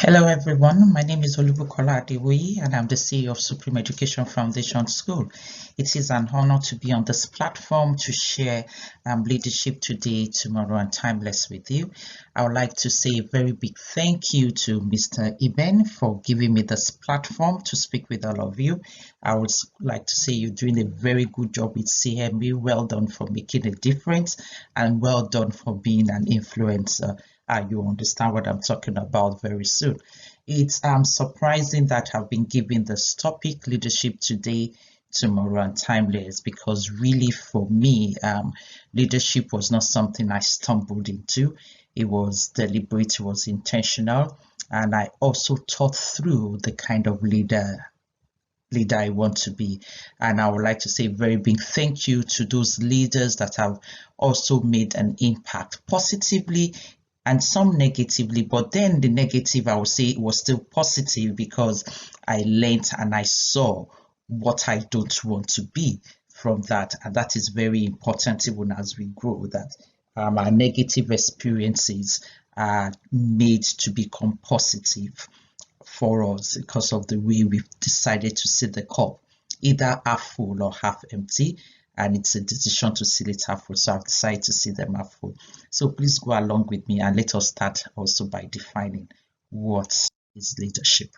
Hello everyone, my name is OLUBUKOLA ADEWUYI and I'm the CEO of Supreme Education Foundation School. It is an honor to be on this platform to share leadership today, tomorrow and timeless with you. I would like to say a very big thank you to Mr. Iben for giving me this platform to speak with all of you. I would like to say you're doing a very good job with CME. Well done for making a difference and well done for being an influencer. You understand what I'm talking about very soon. It's surprising that I've been given this topic, leadership today, tomorrow and timeless, because really for me, leadership was not something I stumbled into. It was deliberate, it was intentional, and I also thought through the kind of leader I want to be. And I would like to say a very big thank you to those leaders that have also made an impact positively and some negatively, but then the negative, I would say it was still positive because I learned and I saw what I don't want to be from that. And that is very important even as we grow, that our negative experiences are made to become positive for us because of the way we've decided to see the cup, either half full or half empty. And it's a decision to see it half full, so I've decided to see them half full. So please go along with me and let us start also by defining what is leadership.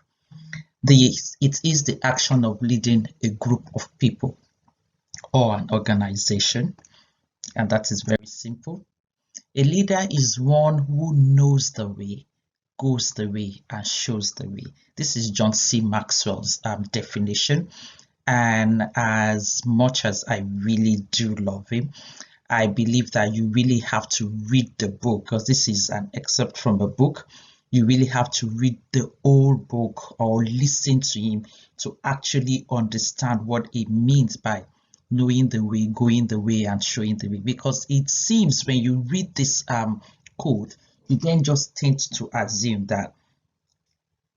It is the action of leading a group of people or an organization, and that is very simple. A leader is one who knows the way, goes the way, and shows the way. This is John C. Maxwell's definition. And as much as I really do love him, I believe that you really have to read the book, because this is an excerpt from a book. You really have to read the whole book or listen to him to actually understand what it means by knowing the way, going the way, and showing the way. Because it seems when you read this quote, you then just tend to assume that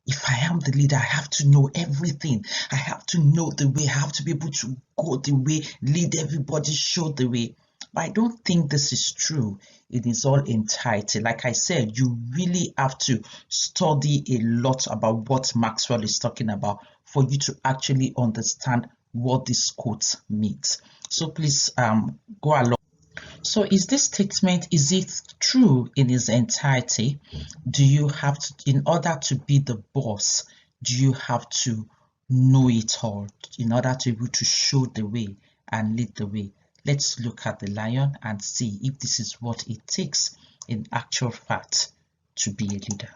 if I am the leader, I have to know everything. I have to know the way. I have to be able to go the way, lead everybody, show the way. But I don't think this is true. It is all entitled. Like I said, you really have to study a lot about what Maxwell is talking about for you to actually understand what this quote means. So please go along. So is this statement, is it true in its entirety? Do you have to, in order to be the boss, do you have to know it all in order to be able to show the way and lead the way? Let's look at the lion and see if this is what it takes in actual fact to be a leader.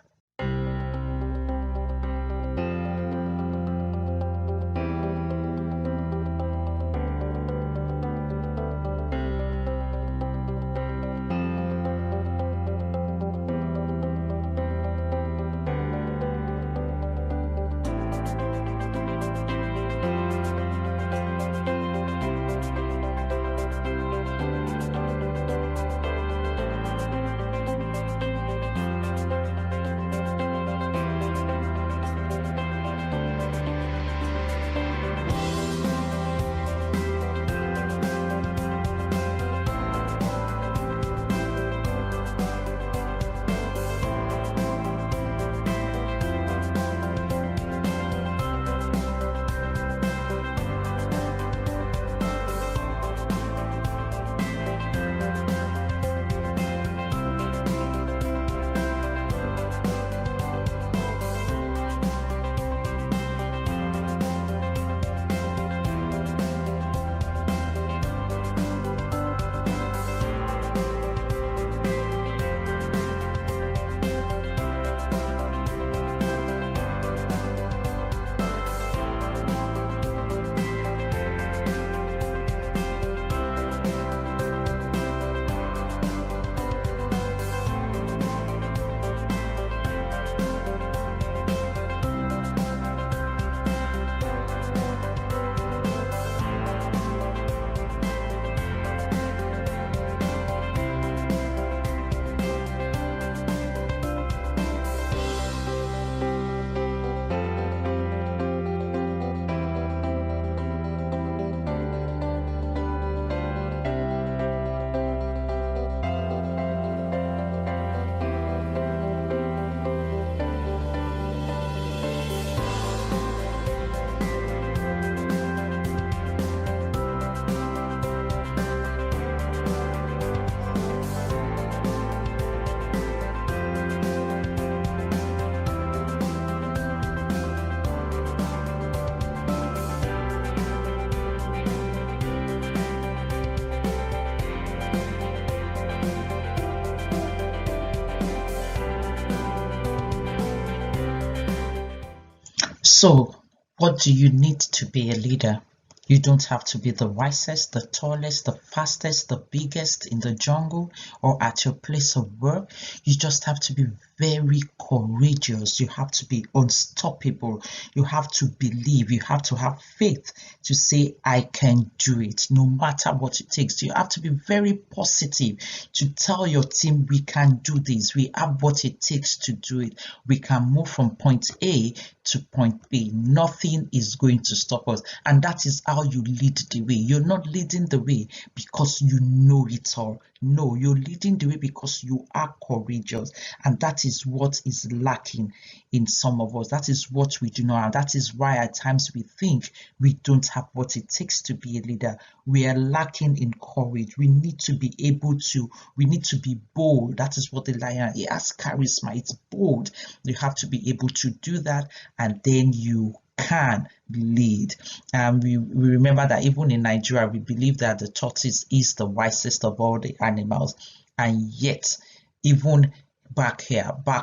So, what do you need to be a leader? You don't have to be the wisest, the tallest, the fastest, the biggest in the jungle or at your place of work. You just have to be very courageous. You have to be unstoppable. You have to believe. You have to have faith to say, I can do it, no matter what it takes. You have to be very positive to tell your team, we can do this. We have what it takes to do it. We can move from point A to point B. Nothing is going to stop us. And that is how you lead the way. You're not leading the way because you know it all. No, you're leading the way because you are courageous. And that is what is lacking in some of us. That is what we do not have. That is why at times we think we don't have what it takes to be a leader. We are lacking in courage. We need to be able to, we need to be bold. That is what the lion, it has charisma. It's bold. You have to be able to do that, and then you can lead. We remember that even in Nigeria, we believe that the tortoise is the wisest of all the animals, and yet even back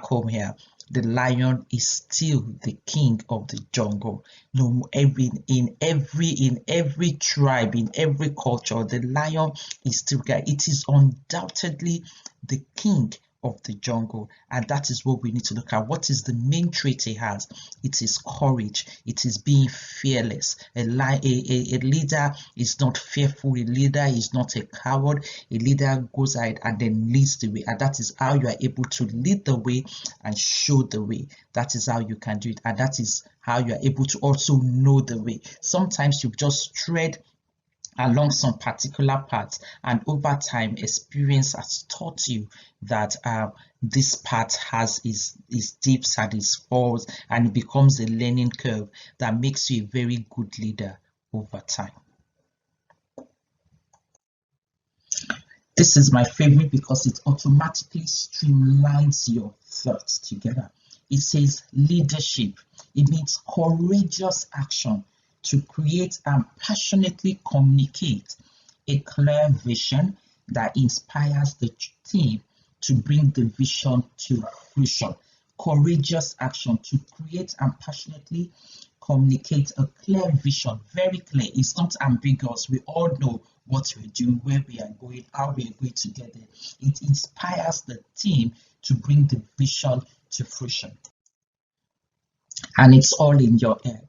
home here, the lion is still the king of the jungle. No, in every tribe, in every culture, the lion is still there. It is undoubtedly the king of the jungle, and that is what we need to look at. What is the main trait he has? It is courage. It is being fearless. A leader is not fearful. A leader is not a coward. A leader goes ahead and then leads the way, and that is how you are able to lead the way and show the way. That is how you can do it, and that is how you are able to also know the way. Sometimes you just tread along some particular paths, and over time experience has taught you that this path has its dips and its falls, and it becomes a learning curve that makes you a very good leader over time. This is my favorite because it automatically streamlines your thoughts together. It says leadership. It means courageous action to create and passionately communicate a clear vision that inspires the team to bring the vision to fruition. Courageous action to create and passionately communicate a clear vision, very clear. It's not ambiguous. We all know what we're doing, where we are going, how we are going to get there. It inspires the team to bring the vision to fruition. And it's all in your head.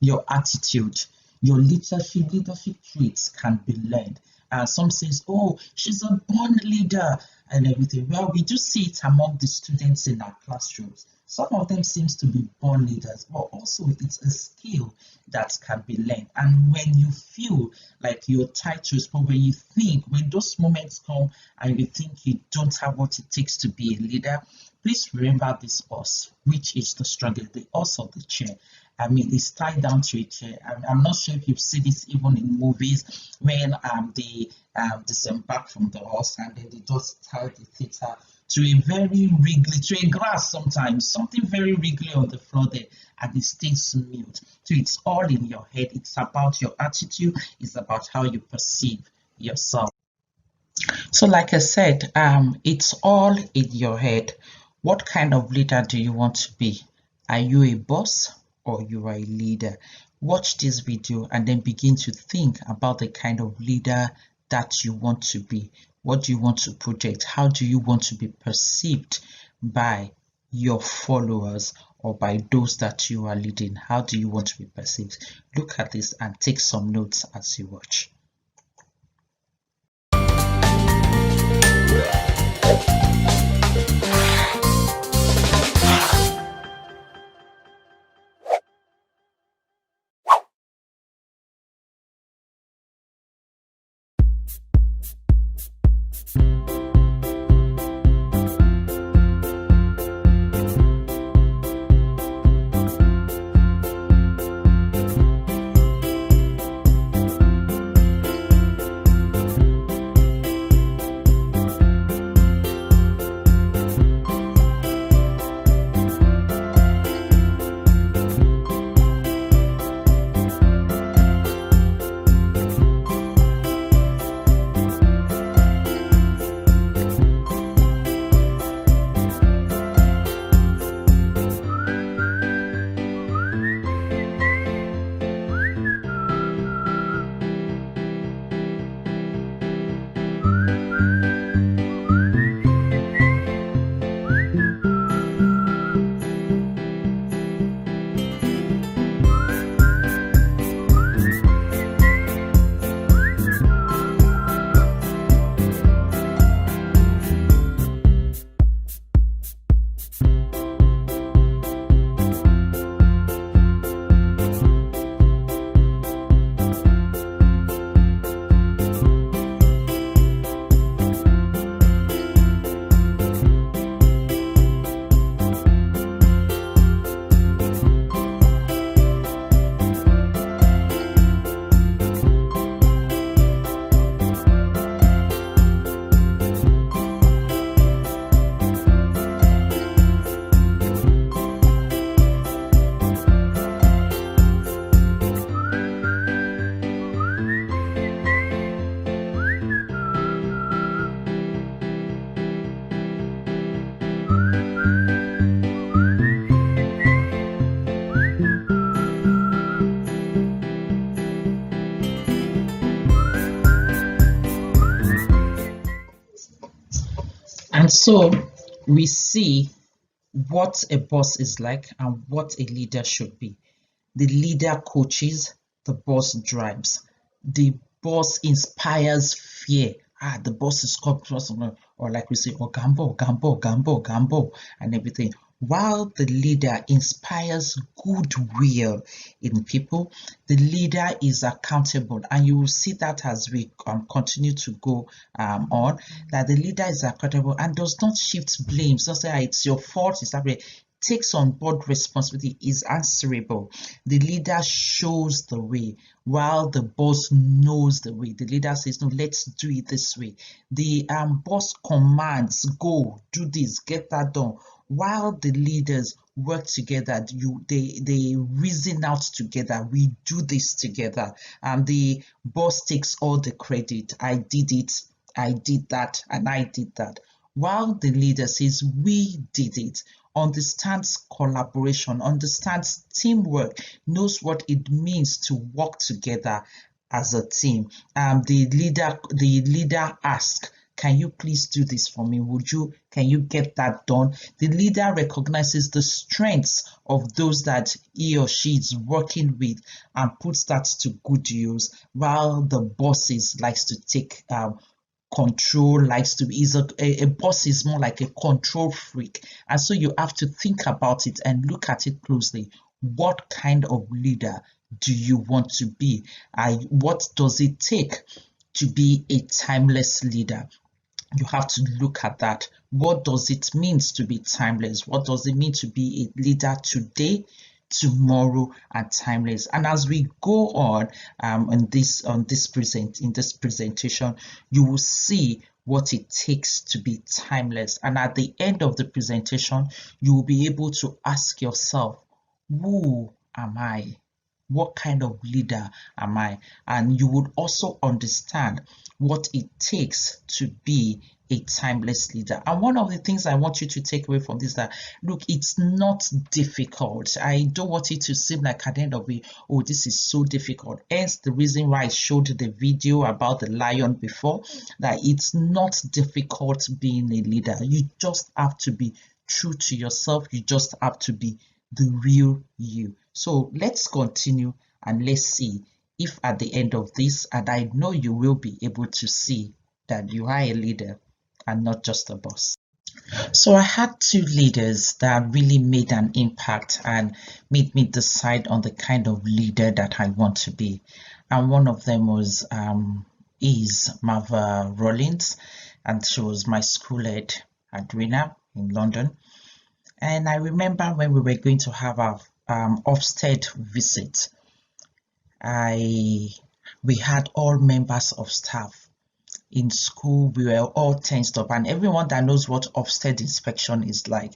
Your attitude, your leadership traits can be learned. Some says, oh, she's a born leader and everything. Well, we do see it among the students in our classrooms. Some of them seems to be born leaders, but also it's a skill that can be learned. And when you feel like you're tied to a spot, when you think, when those moments come and you think you don't have what it takes to be a leader, please remember this horse, which is the struggle, the horse of the chair. I mean, it's tied down to a chair. I'm not sure if you've seen this even in movies when they disembark from the horse and then they just tie the theater to a very wriggly, to a grass sometimes, something very wriggly on the floor there, and it stays mute. So it's all in your head. It's about your attitude. It's about how you perceive yourself. So like I said, it's all in your head. What kind of leader do you want to be? Are you a boss or you are a leader? Watch this video and then begin to think about the kind of leader that you want to be. What do you want to project? How do you want to be perceived by your followers or by those that you are leading? How do you want to be perceived? Look at this and take some notes as you watch. So we see what a boss is like and what a leader should be. The leader coaches, the boss drives. The boss inspires fear. The boss is called, or like we say, oh, gambo, gambo, gambo, gambo, and everything. While the leader inspires goodwill in people, the leader is accountable, and you will see that as we continue to go on, that the leader is accountable and does not shift blames. Don't say it's your fault, it's that way. Takes on board responsibility, is answerable. The leader shows the way while the boss knows the way. The leader says, no, let's do it this way. The boss commands, go, do this, get that done. While the leaders work together, they reason out together. We do this together. The boss takes all the credit. I did it, I did that, and I did that. While the leader says, we did it, understands collaboration, understands teamwork, knows what it means to work together as a team. The leader asks, can you please do this for me? Can you get that done? The leader recognizes the strengths of those that he or she is working with and puts that to good use, while the bosses likes to take control, likes to be, a boss is more like a control freak. And so you have to think about it and look at it closely. What kind of leader do you want to be? What does it take to be a timeless leader? You have to look at that. What does it mean to be timeless? What does it mean to be a leader today, tomorrow, and timeless? And as we go on in this presentation, you will see what it takes to be timeless. And at the end of the presentation, you will be able to ask yourself, who am I? What kind of leader am I? And you would also understand what it takes to be a timeless leader. And one of the things I want you to take away from this is that, look, it's not difficult. I don't want it to seem like at the end of it, oh, this is so difficult. Hence the reason why I showed the video about the lion before, that it's not difficult being a leader. You just have to be true to yourself. You just have to be the real you. So let's continue and let's see if at the end of this, and I know you will be able to see that you are a leader and not just a boss. So I had two leaders that really made an impact and made me decide on the kind of leader that I want to be. And one of them was Marva Rollins, and she was my school head at Rena in London. And I remember when we were going to have our Ofsted visit, we had all members of staff in school. We were all tensed up, and everyone that knows what Ofsted inspection is like,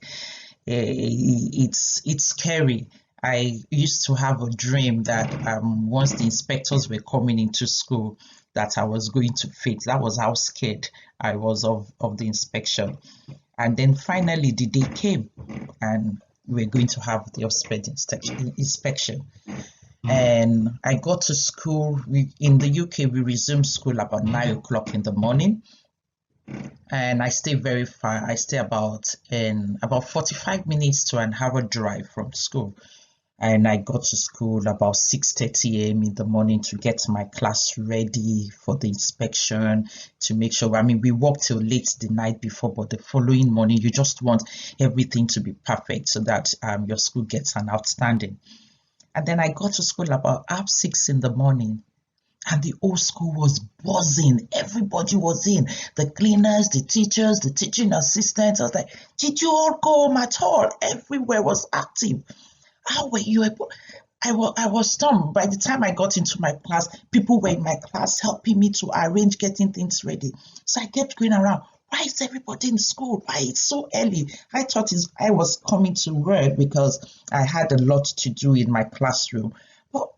it's scary. I used to have a dream that once the inspectors were coming into school, that I was going to faint. That was how scared I was of the inspection. And then finally the day came and we were going to have the Ofsted inspection. And I got to school. In the UK, we resumed school about 9 o'clock in the morning. And I stay very far. I stay about 45 minutes to an hour drive from school. And I got to school about 6:30 a.m. in the morning to get my class ready for the inspection, to make sure, we worked till late the night before, but the following morning, you just want everything to be perfect so that your school gets an outstanding. And then I got to school about 6:30 in the morning, and the whole school was buzzing. Everybody was in. The cleaners, the teachers, the teaching assistants. I was like, did you all go home at all? Everywhere was active. How were you able? I was stunned. By the time I got into my class, people were in my class helping me to arrange getting things ready. So I kept going around. Why is everybody in school? Why it's so early? I thought I was coming to work because I had a lot to do in my classroom. But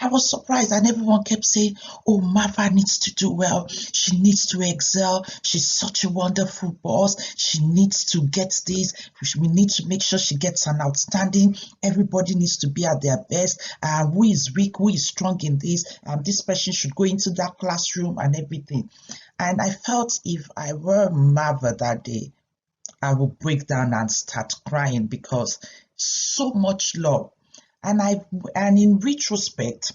I was surprised, and everyone kept saying, oh, Marva needs to do well. She needs to excel. She's such a wonderful boss. She needs to get this. We need to make sure she gets an outstanding. Everybody needs to be at their best. Who is weak? Who is strong in this? This person should go into that classroom and everything. And I felt if I were Marva that day, I will break down and start crying because so much love. And in retrospect,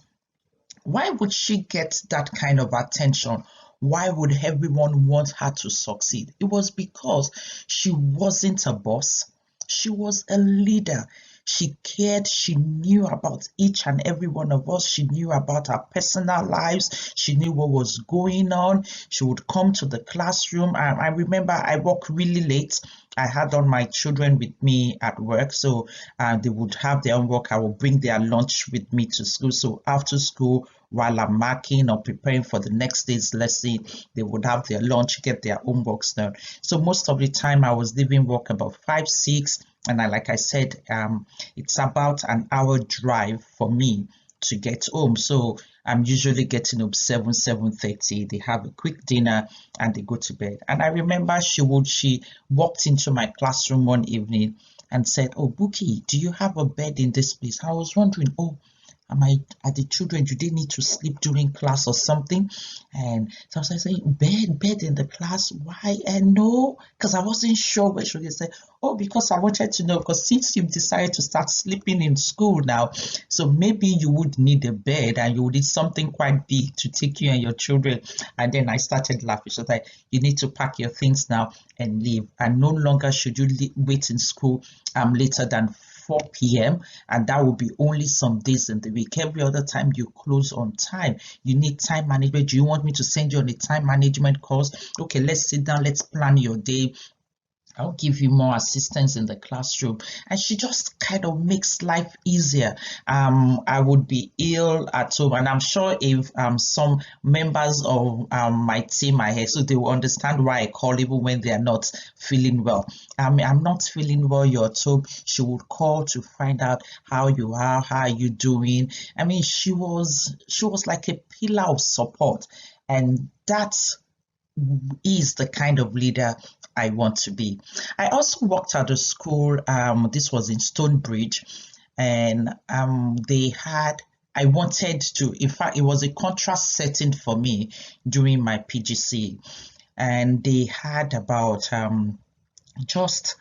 why would she get that kind of attention? Why would everyone want her to succeed? It was because she wasn't a boss. She was a leader. She cared. She knew about each and every one of us. She knew about our personal lives. She knew what was going on. She would come to the classroom. I remember I worked really late. I had all my children with me at work, so they would have their own work. I would bring their lunch with me to school. So after school, while I'm marking or preparing for the next day's lesson, they would have their lunch, get their homeworks done. So most of the time I was leaving work about 5, 6, and like I said, it's about an hour drive for me to get home. So I'm usually getting up 7, 7:30. They have a quick dinner and they go to bed. And I remember she walked into my classroom one evening and said, "Oh, Buki, do you have a bed in this place?" I was wondering, oh, are the children, do they need to sleep during class or something? And so I was saying, bed in the class, why? And no, because I wasn't sure what she would say. Oh, because I wanted to know, because since you've decided to start sleeping in school now, so maybe you would need a bed and you would need something quite big to take you and your children. And then I started laughing. So that you need to pack your things now and leave. And no longer should you wait in school later than 4 p.m. and that will be only some days in the week. Every other time you close on time. You need time management. Do you want me to send you on a time management course? Okay, let's sit down, let's plan your day. I'll give you more assistance in the classroom. And she just kind of makes life easier. I would be ill at home, and I'm sure if some members of my team are here, so they will understand why I call even when they are not feeling well. I'm not feeling well, you're at home. She would call to find out how you are, how are you doing. I mean, she was like a pillar of support, and that's is the kind of leader I want to be. I also worked at a school, this was in Stonebridge, and I wanted to, in fact, it was a contrast setting for me during my PGC, and they had about just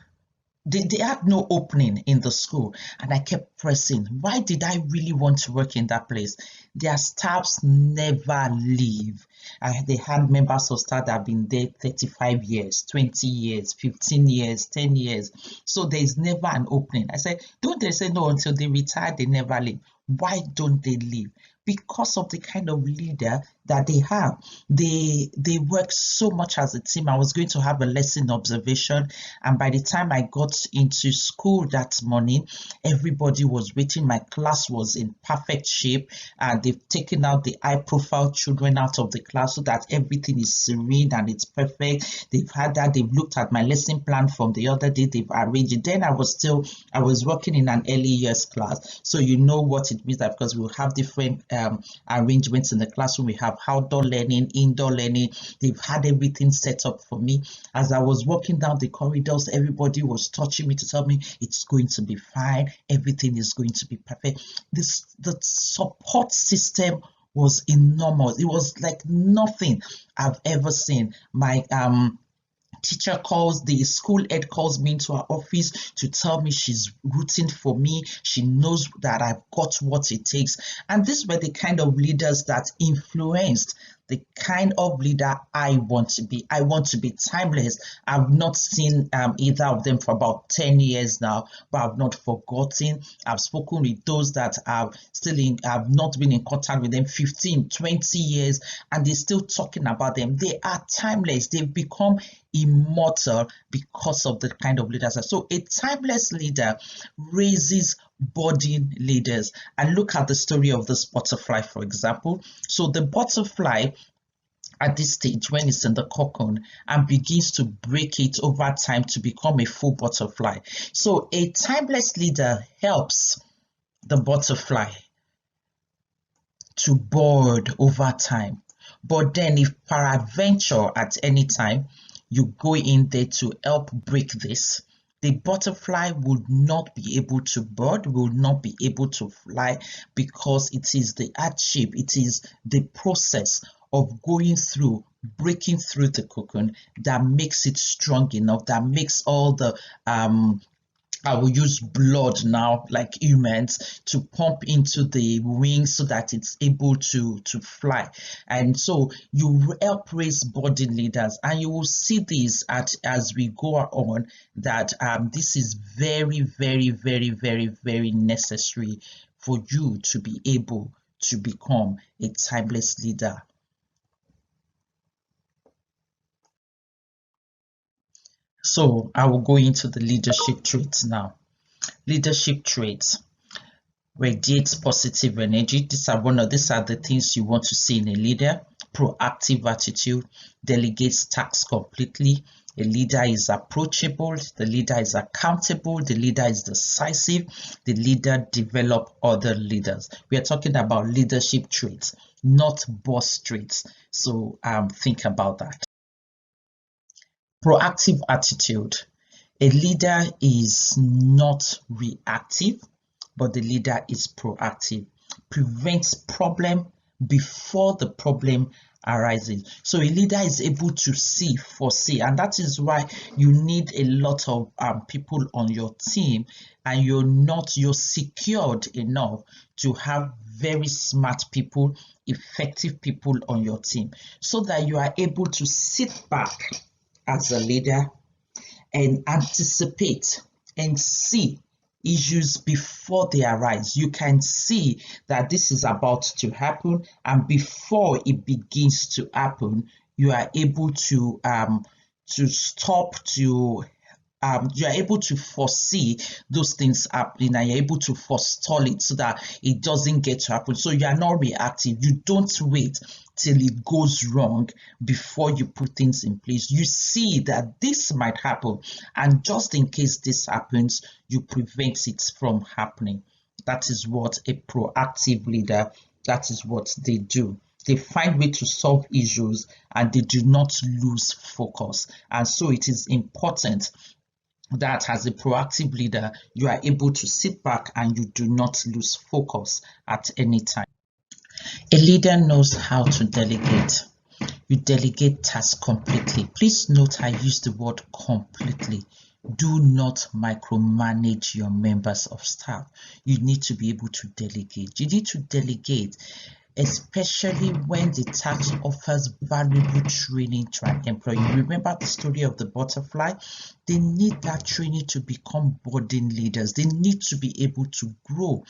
they had no opening in the school, and I kept pressing. Why did I really want to work in that place? Their staffs never leave. They had members of staff that have been there 35 years, 20 years, 15 years, 10 years. So there's never an opening. I said, don't they say no, until they retire, they never leave? Why don't they leave? Because of the kind of leader that they have. They work so much as a team. I was going to have a lesson observation, and by the time I got into school that morning, everybody was waiting. My class was in perfect shape, and they've taken out the high profile children out of the class so that everything is serene and it's perfect. They've had that. They've looked at my lesson plan from the other day. They've arranged it. Then I was working in an early years class, so you know what it means, that because we'll have different arrangements in the classroom. We have outdoor learning, indoor learning. They've had everything set up for me. As I was walking down the corridors, everybody was touching me to tell me it's going to be fine, everything is going to be perfect. The support system was enormous. It was like nothing I've ever seen. My teacher calls, the school head calls me into her office to tell me she's rooting for me. She knows that I've got what it takes. And these were the kind of leaders that influenced the kind of leader I want to be. I want to be timeless. I've not seen either of them for about 10 years now, but I've not forgotten. I've spoken with those that are still in, I've not been in contact with them 15, 20 years, and they're still talking about them. They are timeless. They've become immortal because of the kind of leaders. So a timeless leader raises budding leaders. And look at the story of this butterfly, for example. So the butterfly at this stage, when it's in the cocoon, and begins to break it over time to become a full butterfly. So a timeless leader helps the butterfly to bud over time. But then if peradventure at any time you go in there to help break this, the butterfly would not be able to bud, will not be able to fly, because it is the hardship, it is the process of going through, breaking through the cocoon, that makes it strong enough, that makes all the I will use blood now, like humans, to pump into the wings so that it's able to fly. And so you help raise body leaders, and you will see this as we go on, that this is very, very, very, very, very necessary for you to be able to become a timeless leader. So I will go into the leadership traits now. Leadership traits: radiates positive energy. These are the things you want to see in a leader. Proactive attitude, delegates tasks completely. A leader is approachable, the leader is accountable, the leader is decisive, the leader develops other leaders. We are talking about leadership traits, not boss traits. So think about that. Proactive attitude. A leader is not reactive, but the leader is proactive. Prevents problem before the problem arises. So a leader is able to foresee, and that is why you need a lot of people on your team, and you're secured enough to have very smart people, effective people on your team, so that you are able to sit back as a leader and anticipate and see issues before they arise. You can see that this is about to happen, and before it begins to happen, you are able to you are able to foresee those things happening, and you're able to forestall it so that it doesn't get to happen. So you are not reactive. You don't wait till it goes wrong before you put things in place. You see that this might happen, and just in case this happens, you prevent it from happening. That is what a proactive leader, that is what they do. They find ways to solve issues, and they do not lose focus. And so it is important that as a proactive leader, you are able to sit back and you do not lose focus at any time. A leader knows how to delegate. You delegate tasks completely. Please note I use the word completely. Do not micromanage your members of staff. You need to be able to delegate. You need to delegate, especially when the task offers valuable training to an employee. Remember the story of the butterfly? They need that training to become budding leaders. They need to be able to grow.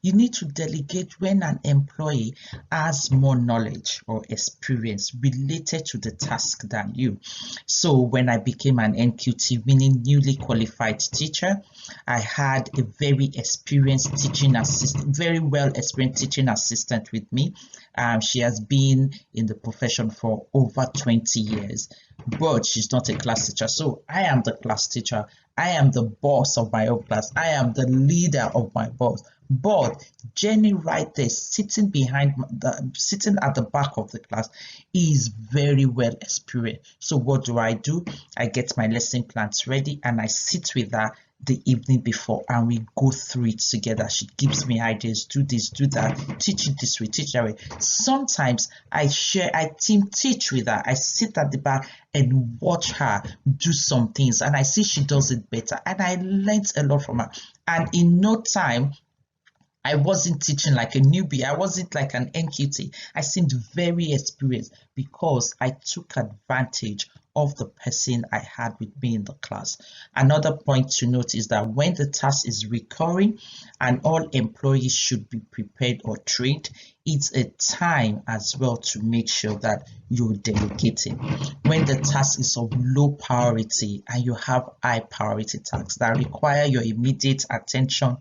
You need to delegate when an employee has more knowledge or experience related to the task than you. So when I became an NQT, meaning newly qualified teacher, I had a very experienced teaching assistant, very well experienced teaching assistant with me. She has been in the profession for over 20 years, but she's not a class teacher. So I am the class teacher. I am the boss of my own class. I am the leader of my boss. But Jenny right there, sitting at the back of the class, is very well experienced. So what do? I get my lesson plans ready, and I sit with her the evening before, and we go through it together. She gives me ideas: do this, do that, teach it this way, teach that way. Sometimes I team teach with her. I sit at the back and watch her do some things, and I see she does it better, and I learned a lot from her. And in no time, I wasn't teaching like a newbie. I wasn't like an NQT. I seemed very experienced because I took advantage of the person I had with me in the class. Another point to note is that when the task is recurring and all employees should be prepared or trained, it's a time as well to make sure that you're delegating. When the task is of low priority and you have high priority tasks that require your immediate attention,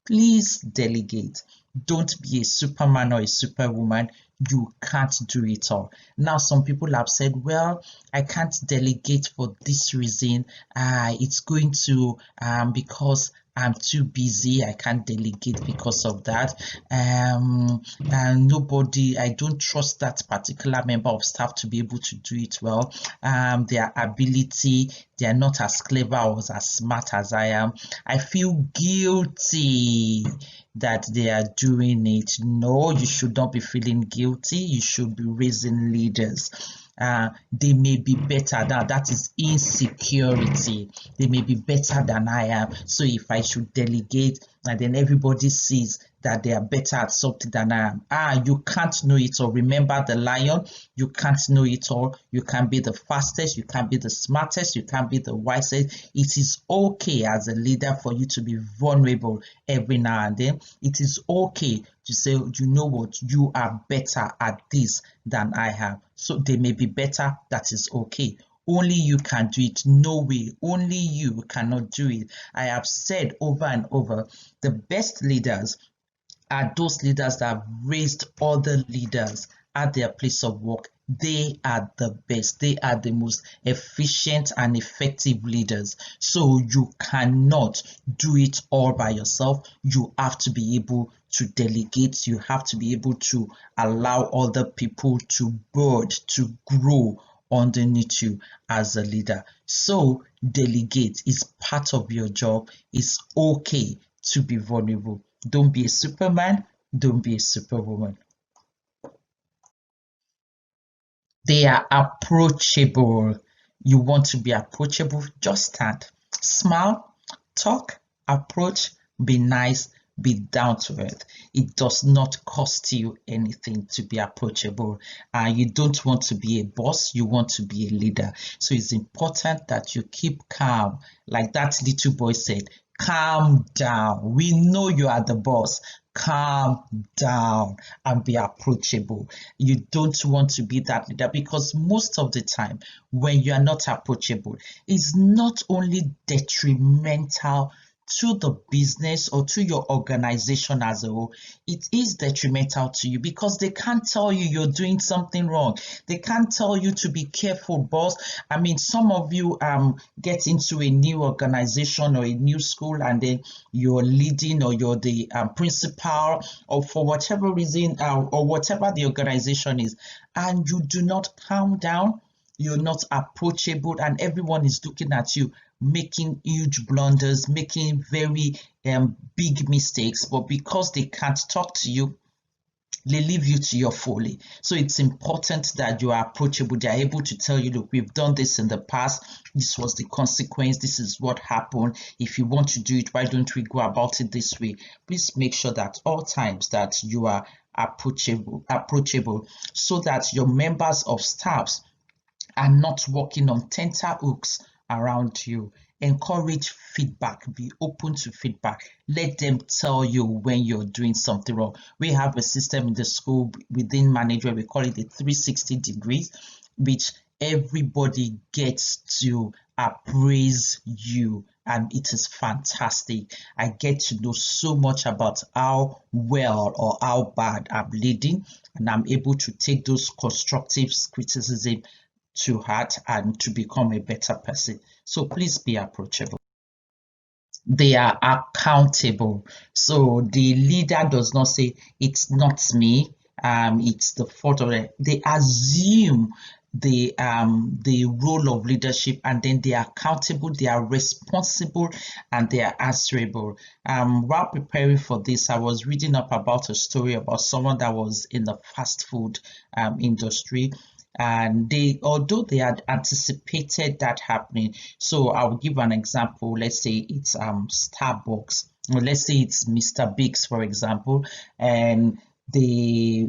please delegate. Don't be a superman or a superwoman. You can't do it all. Now, some people have said, well, I can't delegate for this reason. It's going to, because I'm too busy, I can't delegate because of that. And nobody, I don't trust that particular member of staff to be able to do it well. Their ability, they are not as clever or as smart as I am. I feel guilty that they are doing it. No, you should not be feeling guilty. You should be raising leaders. They may be better. Now that is insecurity. They may be better than I am. So if I should delegate and then everybody sees that they are better at something than I am. You can't know it all. Remember the lion, you can't know it all. You can be the fastest, you can be the smartest, you can be the wisest. It is okay as a leader for you to be vulnerable every now and then. It is okay to say, you know what, you are better at this than I am. So they may be better, that is okay. Only you can do it. No way. Only you cannot do it. I have said over and over, the best leaders are those leaders that have raised other leaders at their place of work. They are the best. They are the most efficient and effective leaders. So you cannot do it all by yourself. You have to be able to delegate. You have to be able to allow other people to bird, to grow underneath you as a leader. So delegate is part of your job. It's okay to be vulnerable. Don't be a superman, don't be a superwoman. They are approachable. You want to be approachable, just stand, smile, talk, approach, be nice, be down to earth. It does not cost you anything to be approachable. You don't want to be a boss, you want to be a leader. So it's important that you keep calm. Like that little boy said, calm down. We know you are the boss. Calm down and be approachable. You don't want to be that leader, because most of the time when you are not approachable, it's not only detrimental to the business or to your organization as a whole, it is detrimental to you, because they can't tell you you're doing something wrong. They can't tell you to be careful, boss. I mean, some of you get into a new organization or a new school, and then you're leading, or you're the principal, or for whatever reason, or whatever the organization is, and you do not calm down, you're not approachable, and everyone is looking at you making huge blunders, making very big mistakes, but because they can't talk to you, they leave you to your folly. So it's important that you are approachable. They are able to tell you, look, we've done this in the past. This was the consequence. This is what happened. If you want to do it, why don't we go about it this way? Please make sure that all times that you are approachable, so that your members of staffs are not working on tenterhooks around you. Encourage feedback. Be open to feedback. Let them tell you when you're doing something wrong. We have a system in the school within management. We call it the 360 degrees, which everybody gets to appraise you, and it is fantastic. I get to know so much about how well or how bad I'm leading, and I'm able to take those constructive criticism to heart and to become a better person. So please be approachable. They are accountable. So the leader does not say, it's not me, it's the fault of it. They assume the role of leadership, and then they are accountable, they are responsible, and they are answerable. While preparing for this, I was reading up about a story about someone that was in the fast food industry, and although they had anticipated that happening. So I'll give an example. Let's say it's Starbucks, or let's say it's Mr. Biggs, for example, and they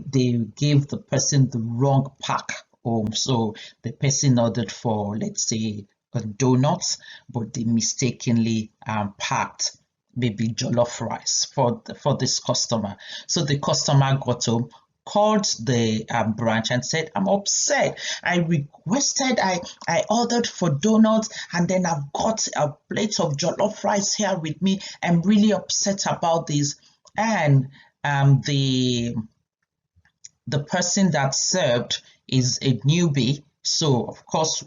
gave the person the wrong pack home. So the person ordered for, let's say, a donut, but they mistakenly packed maybe jollof rice for this customer. So the customer got home, called the branch and said, I'm upset. I requested, I ordered for donuts, and then I've got a plate of jollof rice here with me. I'm really upset about this. And the person that served is a newbie, so of course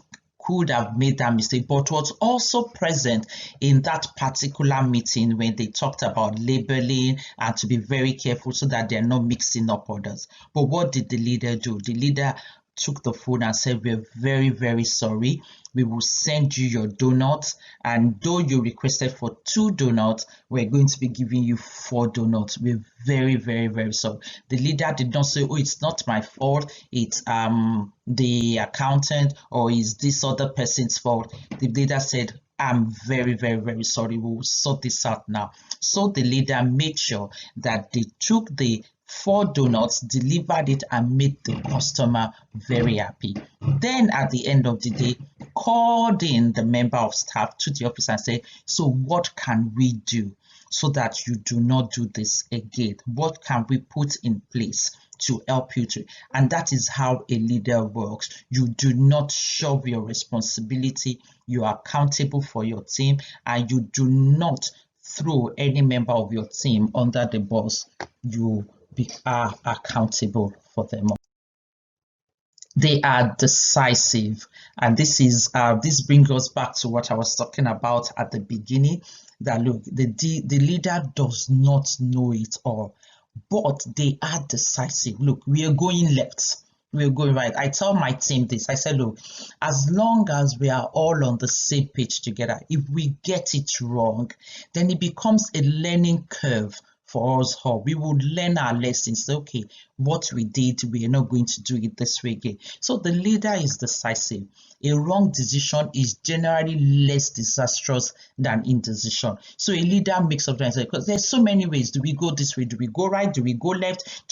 could have made that mistake, but was also present in that particular meeting when they talked about labeling and to be very careful so that they're not mixing up orders. But what did the leader do? The leader took the phone and said, we're very, very sorry. We will send you your donuts. And though you requested for 2 donuts, we're going to be giving you 4 donuts. We're very, very, very sorry. The leader did not say, oh, it's not my fault. It's the accountant, or is this other person's fault. The leader said, I'm very, very, very sorry. We will sort this out now. So the leader made sure that they took the 4 donuts, delivered it, and made the customer very happy. Then at the end of the day, called in the member of staff to the office and said, so what can we do so that you do not do this again? What can we put in place to help you to? And that is how a leader works. You do not shove your responsibility. You are accountable for your team, and you do not throw any member of your team under the bus. You are accountable for them. They are decisive, and this brings us back to what I was talking about at the beginning, that look, the leader does not know it all, but they are decisive. Look, we are going left, we are going right. I tell my team this, I said, look, as long as we are all on the same page together, if we get it wrong, then it becomes a learning curve for us all. We would learn our lessons. Okay, what we did, we are not going to do it this way again. So the leader is decisive. A wrong decision is generally less disastrous than indecision. So a leader makes up and because there's so many ways. Do we go this way? Do we go right? Do we go left?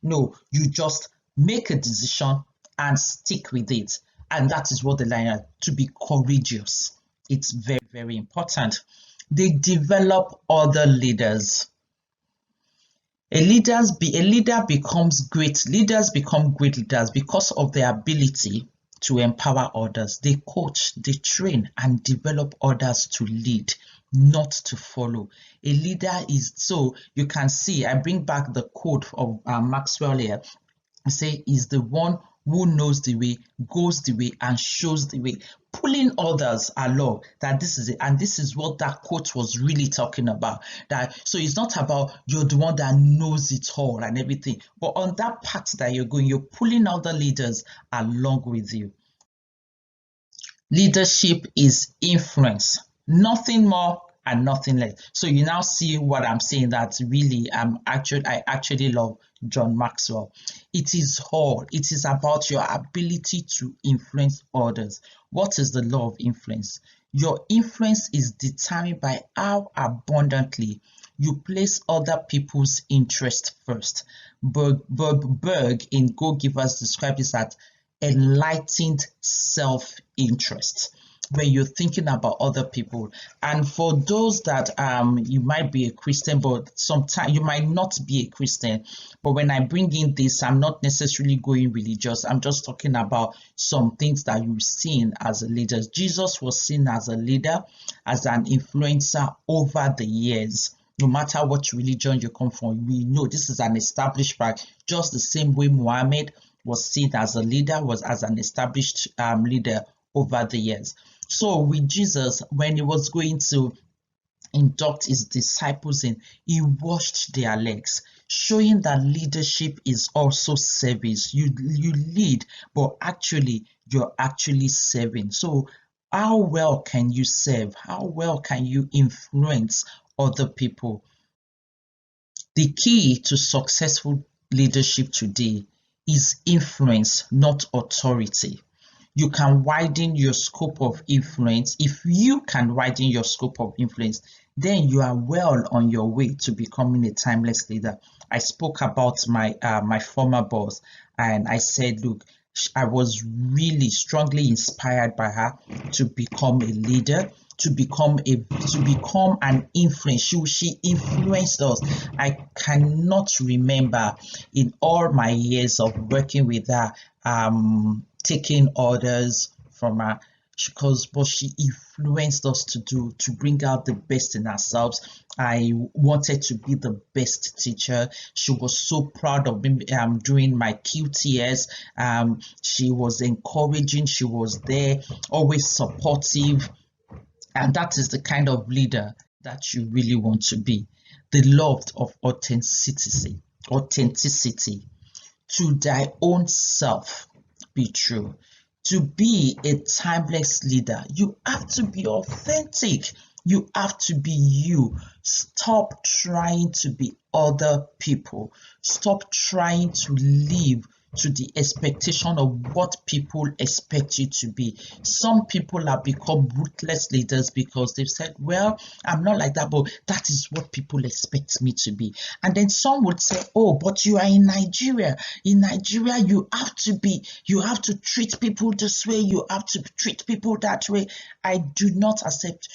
No, you just make a decision and stick with it. And that is what the leader, to be courageous. It's very, very important. They develop other leaders. A leader becomes great. Leaders become great leaders because of their ability to empower others. They coach, they train, and develop others to lead, not to follow. A leader is, so you can see, I bring back the quote of Maxwell here. I say, is the one who knows the way, goes the way, and shows the way, pulling others along. That this is it, and this is what that quote was really talking about. That so it's not about you're the one that knows it all and everything, but on that path that you're going, you're pulling other leaders along with you. Leadership is influence, nothing more and nothing less. So you now see what I'm saying, that really I actually love John Maxwell. It is about your ability to influence others. What is the law of influence? Your influence is determined by how abundantly you place other people's interest first. Berg in Go Givers describes this as enlightened self-interest, where you're thinking about other people. And for those that you might be a Christian, but sometimes you might not be a Christian, but when I bring in this, I'm not necessarily going religious. I'm just talking about some things that you've seen as a leader. Jesus was seen as a leader, as an influencer over the years. No matter what religion you come from, we know this is an established fact. Just the same way Muhammad was seen as a leader, was as an established leader over the years. So with Jesus, when he was going to induct his disciples in, he washed their legs, showing that leadership is also service. You lead, but actually you're actually serving. So how well can you serve? How well can you influence other people? The key to successful leadership today is influence, not authority. You can widen your scope of influence. If you can widen your scope of influence, then you are well on your way to becoming a timeless leader. I spoke about my former boss, and I said, look, I was really strongly inspired by her to become a leader, to become an influence. She influenced us. I cannot remember in all my years of working with her taking orders from her. because what she influenced us to bring out the best in ourselves. I wanted to be the best teacher. She was so proud of me during my QTS. She was encouraging, she was there, always supportive, and that is the kind of leader that you really want to be. The love of authenticity, to thy own self be true. To be a timeless leader, you have to be authentic. You have to be you. Stop trying to be other people. Stop trying to live to the expectation of what people expect you to be. Some people have become ruthless leaders because they've said, well, I'm not like that, but that is what people expect me to be. And then some would say, oh, but you are in Nigeria. In Nigeria, you have to treat people this way. You have to treat people that way. I do not accept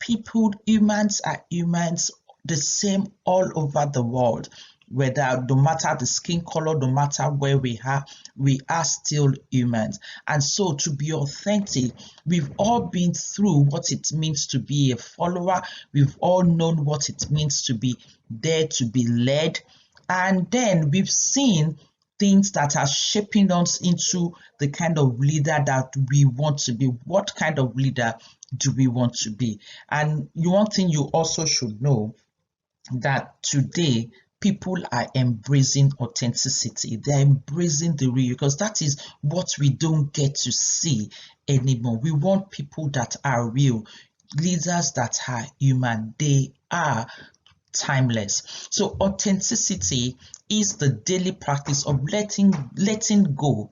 people. Humans are humans, the same all over the world. Whether no matter the skin color, no matter where we are still humans. And so to be authentic, we've all been through what it means to be a follower. We've all known what it means to be there, to be led. And then we've seen things that are shaping us into the kind of leader that we want to be. What kind of leader do we want to be? And one thing you also should know, that today people are embracing authenticity. They're embracing the real, because that is what we don't get to see anymore. We want people that are real, leaders that are human. They are timeless. So authenticity is the daily practice of letting go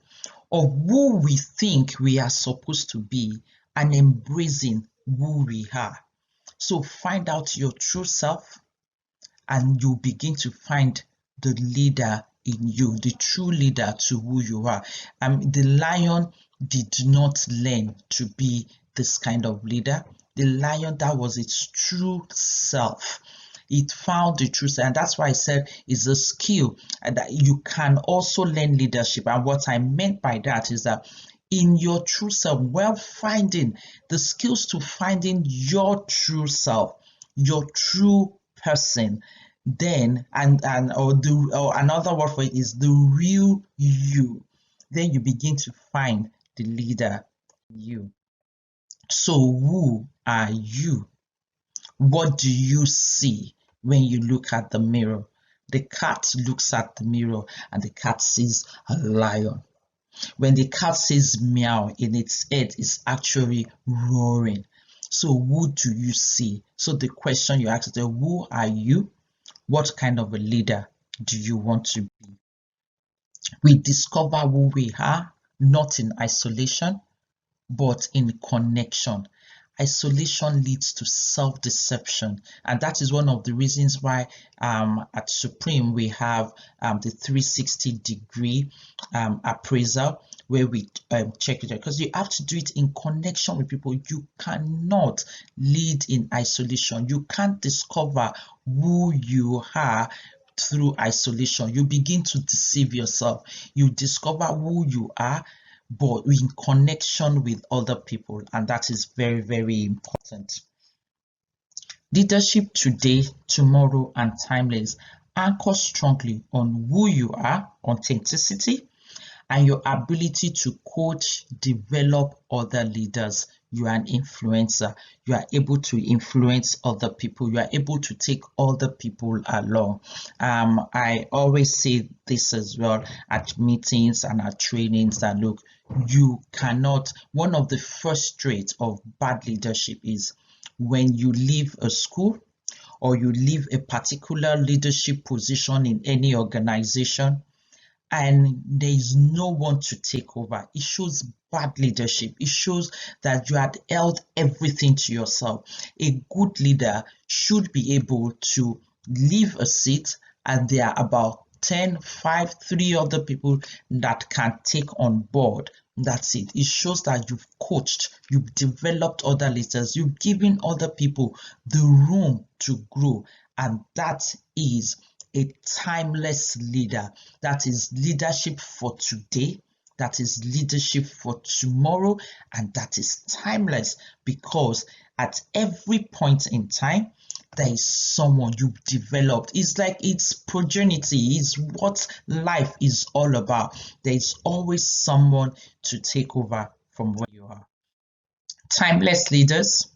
of who we think we are supposed to be and embracing who we are. So find out your true self, and you begin to find the leader in you, the true leader to who you are. The lion did not learn to be this kind of leader. The lion, that was its true self. It found the truth, and that's why I said it's a skill, and that you can also learn leadership. And what I meant by that is that in your true self, well, finding the skills to finding your true self, your true person, then or another word for it is the real you. Then you begin to find the leader in you. So who are you? What do you see when you look at the mirror? The cat looks at the mirror and the cat sees a lion. When the cat says meow, in its head is actually roaring. So who do you see? So the question you ask is, who are you? What kind of a leader do you want to be? We discover who we are, not in isolation, but in connection. Isolation leads to self-deception, and that is one of the reasons why at Supreme we have the 360-degree appraisal, where we check it out, because you have to do it in connection with people. You cannot lead in isolation. You can't discover who you are through isolation. You begin to deceive yourself. You discover who you are, but in connection with other people, and that is very, very important. Leadership today, tomorrow, and timeless anchor strongly on who you are, authenticity, and your ability to coach, develop other leaders. You are an influencer. You are able to influence other people. You are able to take other people along. I always say this as well at meetings and at trainings, that look, you cannot, one of the first traits of bad leadership is when you leave a school or you leave a particular leadership position in any organization and there is no one to take over. It shows bad leadership. It shows that you had held everything to yourself. A good leader should be able to leave a seat and there are about 10, 5, 3 other people that can take on board. That's it. It shows that you've coached, you've developed other leaders, you've given other people the room to grow, and that is a timeless leader. That is leadership for today that is leadership for tomorrow, and that is timeless, because at every point in time there is someone you've developed. It's like it's progeny, is what life is all about. There is always someone to take over from where you are. Timeless leaders,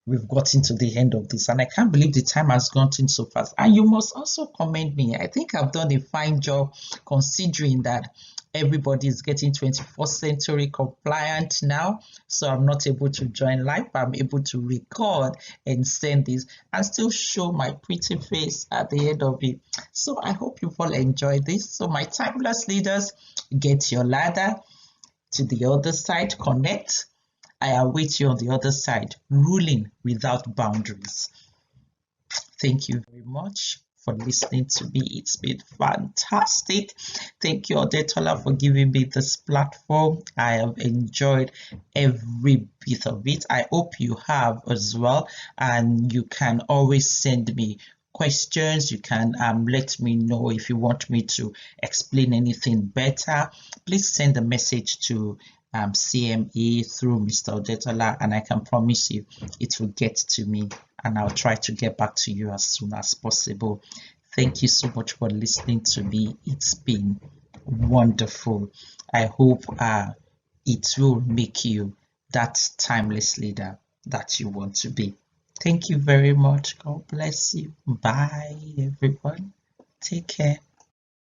we've gotten to the end of this, and I can't believe the time has gone in so fast. And you must also commend me. I think I've done a fine job, considering that everybody is getting 21st century compliant now, so I'm not able to join live, but I'm able to record and send this and still show my pretty face at the end of it. So I hope you've all enjoyed this. So my timeless leaders, get your ladder to the other side, connect. I await you on the other side, ruling without boundaries. Thank you very much for listening to me. It's been fantastic. Thank you, Odetola, for giving me this platform. I have enjoyed every bit of it. I hope you have as well. And you can always send me questions. You can let me know if you want me to explain anything better. Please send a message to CME through Mr. Odetola, and I can promise you it will get to me, and I'll try to get back to you as soon as possible. Thank you so much for listening to me. It's been wonderful. I hope it will make you that timeless leader that you want to be. Thank you very much. God bless you. Bye, everyone. Take care.